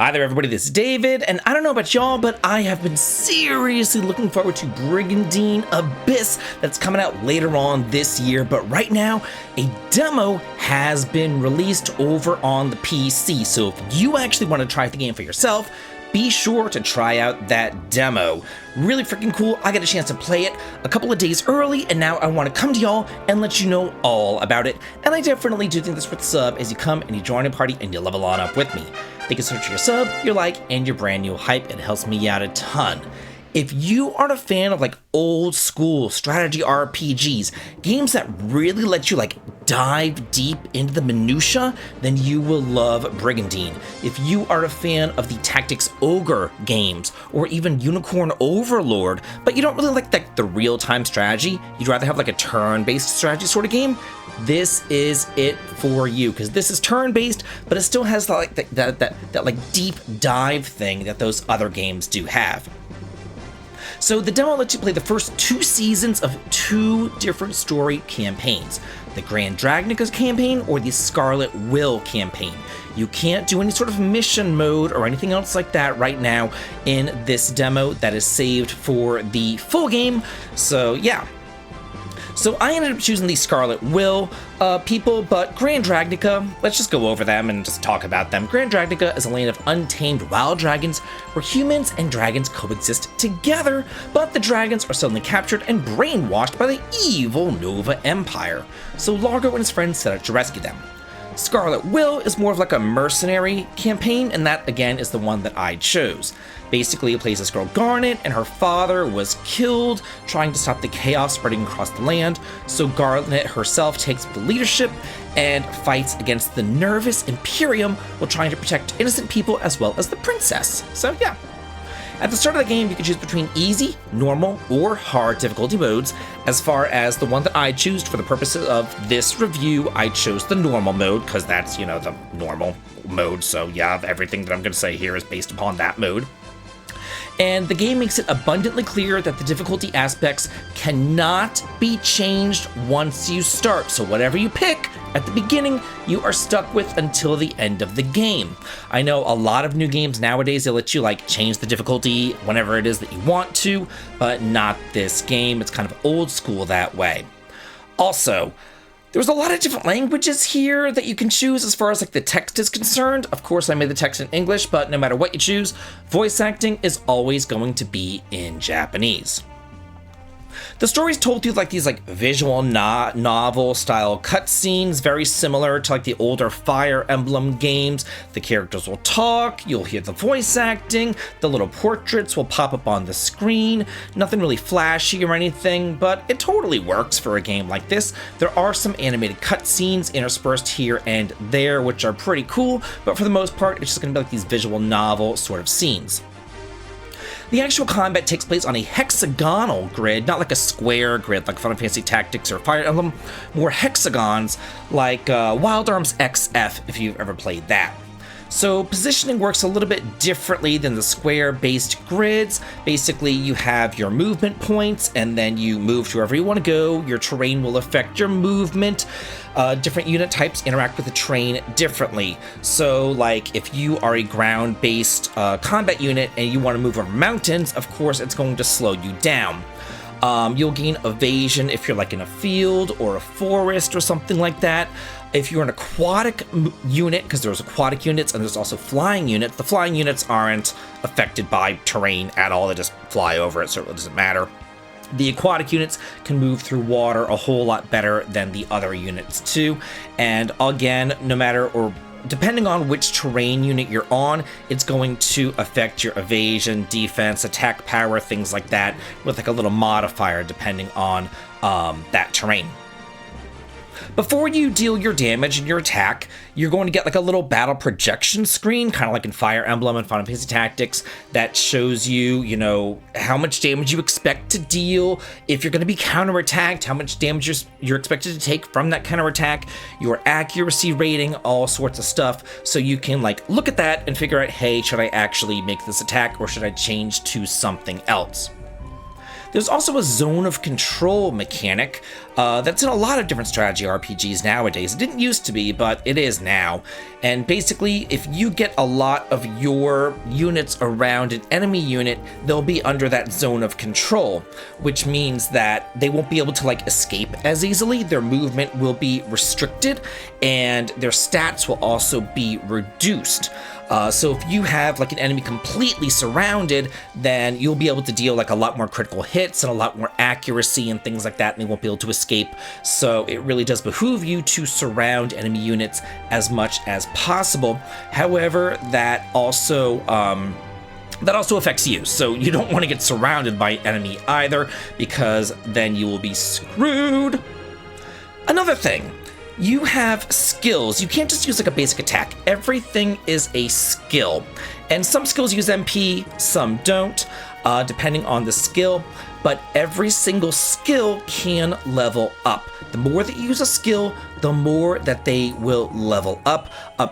Hi there everybody, this is David, and I don't know about y'all, but I have been seriously looking forward to Brigandine Abyss that's coming out later on this year, but right now, a demo has been released over on the PC, so if you actually want to try the game for yourself, be sure to try out that demo. Really freaking cool. I got a chance to play it a couple of days early, and now I want to come to y'all and let you know all about it. And I definitely do think this worth the sub as you come and you join a party and you level on up with me. Thank you so much for your sub, your like, and your brand new hype. It helps me out a ton. If you are a fan of like old school strategy RPGs, games that really let you like dive deep into the minutia, then you will love Brigandine. If you are a fan of the Tactics Ogre games, or even Unicorn Overlord, but you don't really like the real-time strategy, you'd rather have like a turn-based strategy sort of game, this is it for you, because this is turn-based, but it still has like that like deep dive thing that those other games do have. So the demo lets you play the first 2 seasons of 2 different story campaigns, the Grand Dragnica campaign or the Scarlet Will campaign. You can't do any sort of mission mode or anything else like that right now in this demo. That is saved for the full game, so yeah. So I ended up choosing the Scarlet Will people, but Grand Dragnica, let's just go over them and just talk about them. Grand Dragnica is a land of untamed wild dragons where humans and dragons coexist together, but the dragons are suddenly captured and brainwashed by the evil Nova Empire. So Largo and his friends set out to rescue them. Scarlet Will is more of like a mercenary campaign, and that again is the one that I chose. Basically, it plays this girl Garnet, and her father was killed trying to stop the chaos spreading across the land, so Garnet herself takes the leadership and fights against the nervous Imperium while trying to protect innocent people as well as the princess. So yeah. At the start of the game, you can choose between easy, normal, or hard difficulty modes. As far as the one that I chose for the purposes of this review, I chose the normal mode, because that's, you know, the normal mode, so yeah, everything that I'm going to say here is based upon that mode. And the game makes it abundantly clear that the difficulty aspects cannot be changed once you start, so whatever you pick at the beginning, you are stuck with until the end of the game. I know a lot of new games nowadays, they let you like change the difficulty whenever it is that you want to, but not this game. It's kind of old school that way. Also, there's a lot of different languages here that you can choose as far as like the text is concerned. Of course, I made the text in English, but no matter what you choose, voice acting is always going to be in Japanese. The story's told through like these like visual novel style cutscenes, very similar to like the older Fire Emblem games. The characters will talk, you'll hear the voice acting, the little portraits will pop up on the screen. Nothing really flashy or anything, but it totally works for a game like this. There are some animated cutscenes interspersed here and there, which are pretty cool, but for the most part, it's just gonna be like these visual novel sort of scenes. The actual combat takes place on a hexagonal grid, not like a square grid like Final Fantasy Tactics or Fire Emblem, more hexagons like Wild Arms XF if you've ever played that. So positioning works a little bit differently than the square-based grids. Basically, you have your movement points, and then you move to wherever you want to go. Your terrain will affect your movement. Different unit types interact with the terrain differently. So, like, if you are a ground-based combat unit and you want to move over mountains, of course, it's going to slow you down. You'll gain evasion if you're like in a field or a forest or something like that. If you're an aquatic unit, because there's aquatic units and there's also flying units, the flying units aren't affected by terrain at all. They just fly over it, so it really doesn't matter. The aquatic units can move through water a whole lot better than the other units too. And again, no matter or depending on which terrain unit you're on, it's going to affect your evasion, defense, attack power, things like that, with like a little modifier depending on that terrain. Before you deal your damage and your attack, you're going to get like a little battle projection screen, kind of like in Fire Emblem and Final Fantasy Tactics, that shows you, you know, how much damage you expect to deal, if you're going to be counterattacked, how much damage you're expected to take from that counterattack, your accuracy rating, all sorts of stuff, so you can like look at that and figure out, hey, should I actually make this attack or should I change to something else? There's also a zone of control mechanic that's in a lot of different strategy RPGs nowadays. It didn't used to be, but it is now. And basically, if you get a lot of your units around an enemy unit, they'll be under that zone of control, which means that they won't be able to like escape as easily. Their movement will be restricted, and their stats will also be reduced. So if you have like an enemy completely surrounded, then you'll be able to deal like a lot more critical hits and a lot more accuracy and things like that, and they won't be able to escape. So it really does behoove you to surround enemy units as much as possible. However, that also affects you, so you don't want to get surrounded by enemy either, because then you will be screwed. Another thing, you have skills. You can't just use like a basic attack. Everything is a skill. And some skills use MP, some don't, depending on the skill. But every single skill can level up. The more that you use a skill, the more that they will level up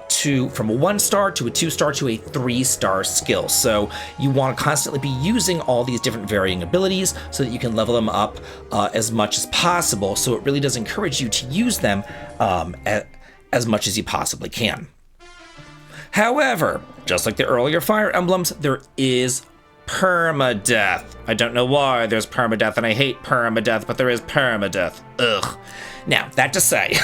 to from a 1-star to a 2-star to a 3-star skill. So you want to constantly be using all these different varying abilities so that you can level them up as much as possible. So it really does encourage you to use them as much as you possibly can. However, just like the earlier Fire Emblems, there is permadeath. I don't know why there's permadeath, and I hate permadeath, but there is permadeath. Ugh. Now, that to say,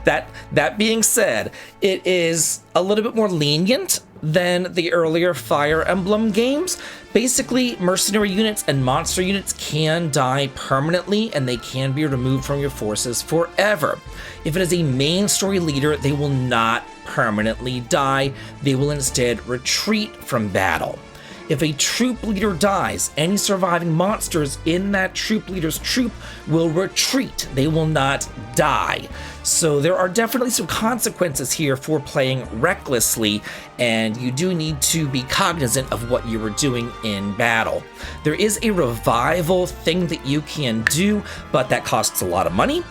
that being said, it is a little bit more lenient than the earlier Fire Emblem games. Basically, mercenary units and monster units can die permanently, and they can be removed from your forces forever. If it is a main story leader, they will not permanently die. They will instead retreat from battle. If a troop leader dies, any surviving monsters in that troop leader's troop will retreat. They will not die. So there are definitely some consequences here for playing recklessly, and you do need to be cognizant of what you are doing in battle. There is a revival thing that you can do, but that costs a lot of money.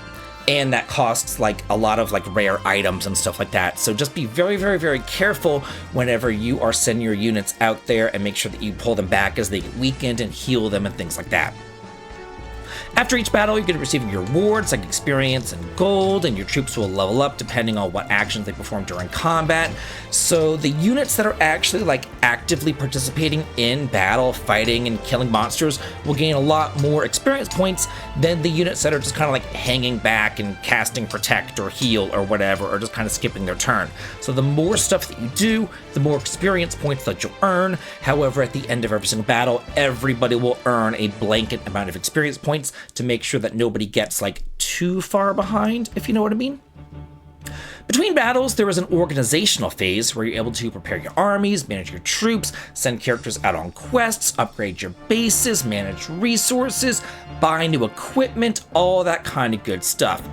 And that costs like a lot of like rare items and stuff like that. So just be very, very, very careful whenever you are sending your units out there, and make sure that you pull them back as they get weakened and heal them and things like that. After each battle, you're going to receive your rewards like experience and gold, and your troops will level up depending on what actions they perform during combat. So the units that are actually like actively participating in battle, fighting and killing monsters will gain a lot more experience points than the units that are just kind of like hanging back and casting protect or heal or whatever, or just kind of skipping their turn. So the more stuff that you do, the more experience points that you'll earn. However, at the end of every single battle, everybody will earn a blanket amount of experience points to make sure that nobody gets like too far behind, if you know what I mean. Between battles, there is an organizational phase where you're able to prepare your armies, manage your troops, send characters out on quests, upgrade your bases, manage resources, buy new equipment, all that kind of good stuff.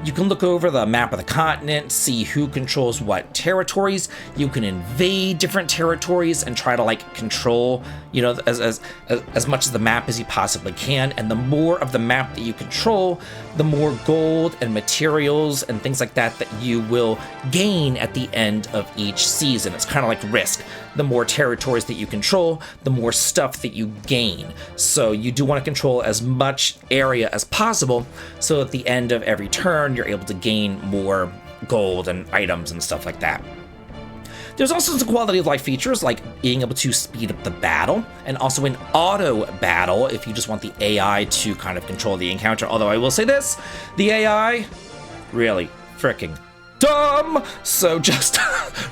You can look over the map of the continent, see who controls what territories. You can invade different territories and try to like control, you know, as much of the map as you possibly can. And the more of the map that you control, the more gold and materials and things like that that you will gain at the end of each season. It's kind of like Risk. The more territories that you control, the more stuff that you gain. So you do want to control as much area as possible, so at the end of every turn, you're able to gain more gold and items and stuff like that. There's also some quality of life features like being able to speed up the battle, and also an auto battle if you just want the AI to kind of control the encounter. Although I will say this, the AI, really freaking dumb. So just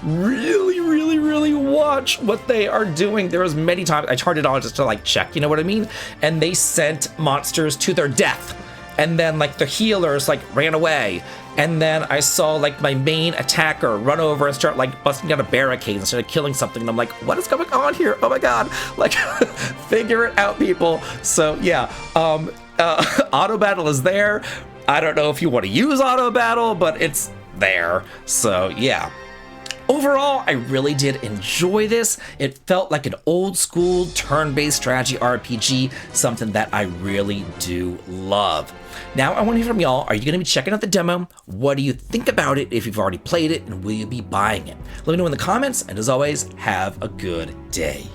really watch what they are doing. There was many times I turned it on just to like check, you know what I mean? And they sent monsters to their death. And then like the healers like ran away. And then I saw like my main attacker run over and start like busting down a barricade instead of killing something. And I'm like, what is going on here? Oh my God. Like, figure it out, people. So yeah, auto battle is there. I don't know if you want to use auto battle, but it's there. So yeah. Overall, I really did enjoy this. It felt like an old school turn-based strategy RPG, something that I really do love. Now I want to hear from y'all. Are you going to be checking out the demo? What do you think about it if you've already played it, and will you be buying it? Let me know in the comments, and as always, have a good day.